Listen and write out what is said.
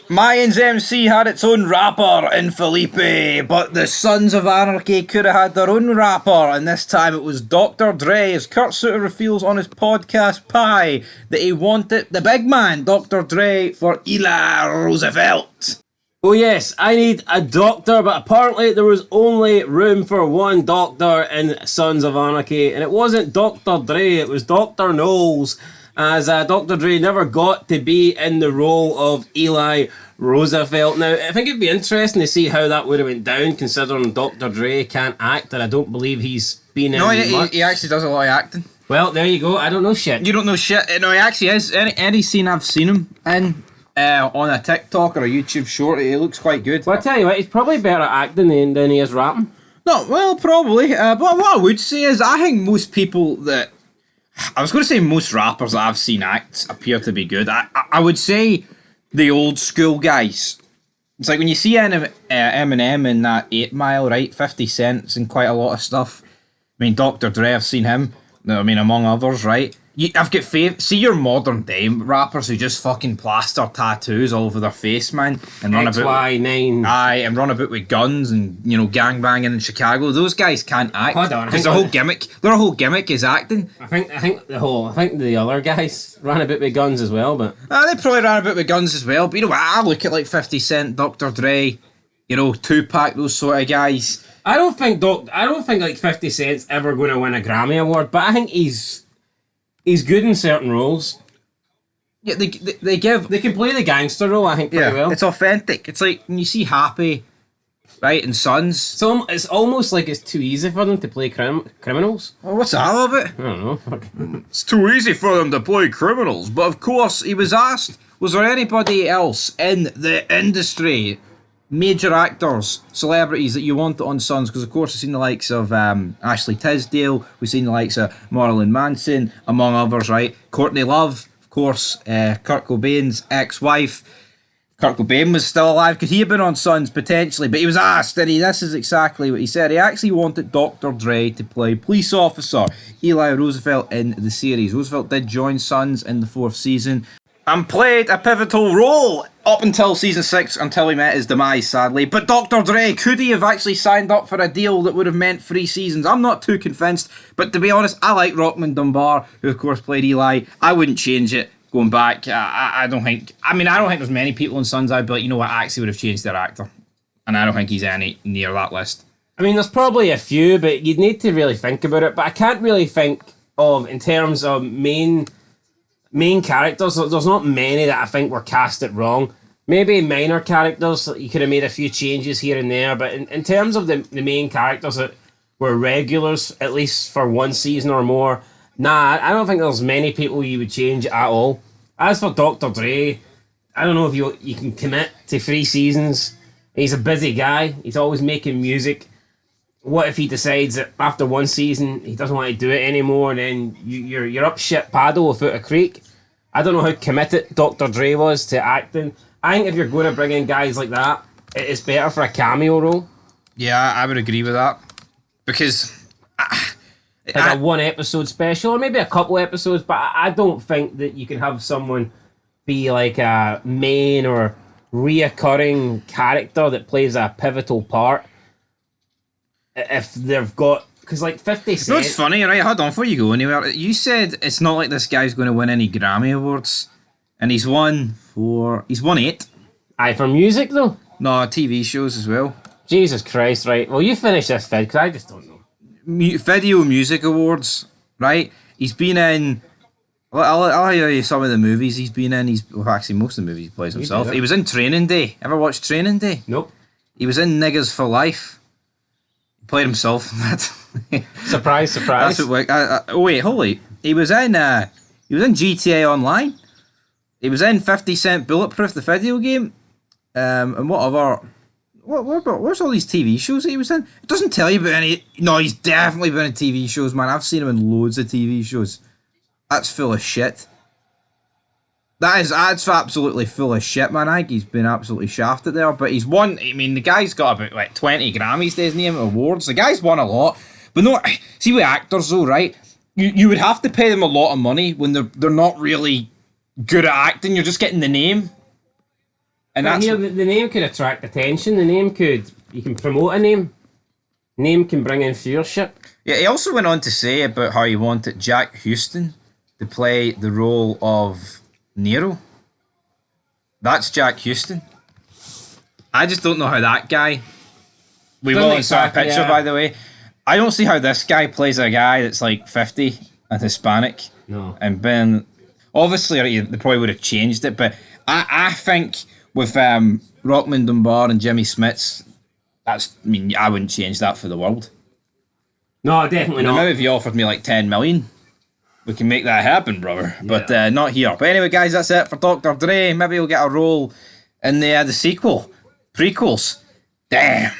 Mayans MC had its own rapper in Felipe, but the Sons of Anarchy could have had their own rapper, and this time it was Dr. Dre, as Kurt Sutter reveals on his podcast Pie that he wanted the big man, Dr. Dre, for Eli Roosevelt. Oh yes, I need a doctor, but apparently there was only room for one doctor in Sons of Anarchy, and it wasn't Dr. Dre, it was Dr. Knowles, as Dr. Dre never got to be in the role of Eli Roosevelt. Now, I think it'd be interesting to see how that would have went down, considering Dr. Dre can't act, and I don't believe he's been in much. He actually does a lot of acting. Well, there you go, I don't know shit. You don't know shit? No, he actually is. Any scene I've seen him in, on a TikTok or a YouTube short, he looks quite good. Well, I tell you what, he's probably better at acting than he is rapping. No, well, probably. But what I would say is, I think most people that... I was going to say most rappers that I've seen act appear to be good. I would say the old school guys. It's like when you see Eminem in that 8 Mile, right? 50 Cent's in quite a lot of stuff. I mean, Dr. Dre, I've seen him. I mean, among others, right? I've got faith. See your modern day rappers who just fucking plaster tattoos all over their face, man, and run about. XY9. Aye, and run about with guns and gangbanging in Chicago. Those guys can't act. Hold on, because the whole gimmick. Their whole gimmick is acting. I think the other guys ran a bit with guns as well, but they probably ran a bit with guns as well. But you know what? I look at like 50 Cent, Dr. Dre, Tupac, those sort of guys. I don't think like 50 Cent's ever going to win a Grammy award, but I think he's good in certain roles. Yeah, they can play the gangster role, I think, pretty well. It's authentic. It's like when you see Happy, right, and Sons. So it's almost like it's too easy for them to play criminals. Well, what's that all about? I don't know. It's too easy for them to play criminals. But of course, he was asked, was there anybody else in the industry, major actors, celebrities that you wanted on Sons? Because of course we've seen the likes of Ashley Tisdale, we've seen the likes of Marilyn Manson, among others, right? Courtney Love, of course, Kurt Cobain's ex-wife. Kurt Cobain was still alive. Could he have been on Sons? Potentially. But he was asked, and this is exactly what he said. He actually wanted Dr. Dre to play police officer Eli Roosevelt in the series. Roosevelt did join Sons in the 4th season and played a pivotal role up until season 6, until he met his demise, sadly. But Dr. Dre, could he have actually signed up for a deal that would have meant 3 seasons? I'm not too convinced, but to be honest, I like Rockman Dunbar, who of course played Eli. I wouldn't change it going back. I don't think there's many people in Sons I'd be like, you know what, I actually would have changed their actor. And I don't think he's any near that list. I mean, there's probably a few, but you'd need to really think about it. But I can't really think of, in terms of main characters, there's not many that I think were casted wrong. Maybe minor characters, you could have made a few changes here and there, but in terms of the main characters that were regulars, at least for 1 season or more, nah, I don't think there's many people you would change at all. As for Dr. Dre, I don't know if you can commit to 3 seasons. He's a busy guy, he's always making music. What if he decides that after 1 season he doesn't want to do it anymore, and then you're up shit paddle without a creek? I don't know how committed Dr. Dre was to acting. I think if you're going to bring in guys like that, it's better for a cameo role. Yeah, I would agree with that. Because... like a 1 episode special, or maybe a couple episodes, but I don't think that you can have someone be like a main or reoccurring character that plays a pivotal part if they've got... Because like 50 Cent... You know what's funny, right? Hold on, before you go anywhere. You said it's not like this guy's going to win any Grammy Awards. And he's won 8. Aye, for music though? No, TV shows as well. Jesus Christ, right. Well, you finish this, Fed, because I just don't know. Video Music Awards, right? He's been in... I'll tell you some of the movies he's been in. Actually, most of the movies he plays himself. He was in Training Day. Ever watched Training Day? Nope. He was in Niggers for Life. He played himself in that. Surprise, surprise. That's what, wait, holy. He was in GTA Online. He was in 50 Cent Bulletproof, the video game. And what other... What's all these TV shows that he was in? It doesn't tell you about any... No, he's definitely been in TV shows, man. I've seen him in loads of TV shows. That's full of shit. That's absolutely full of shit, man. I think he's been absolutely shafted there. But he's won... I mean, the guy's got about, like, 20 Grammys, doesn't he, awards. The guy's won a lot. But no... See, with actors, though, right? You would have to pay them a lot of money when they're not really good at acting. You're just getting the name. And But that's here, the name could attract attention. The name could... You can promote a name. Name can bring in viewership. yeah. He also went on to say about how he wanted Jack Houston to play the role of Nero. That's Jack Houston. I just don't know how that guy. We Doesn't will insert a exactly, picture, yeah. by the way. I don't see how this guy plays a guy that's like 50 and Hispanic. No. And been obviously they probably would have changed it, but I think with Rockman Dunbar and Jimmy Smits, I wouldn't change that for the world. No, definitely Now, not. if you offered me like 10 million, we can make that happen, brother. But not here. But anyway, guys, that's it for Dr. Dre. Maybe we'll get a role in the sequel, prequels. Damn.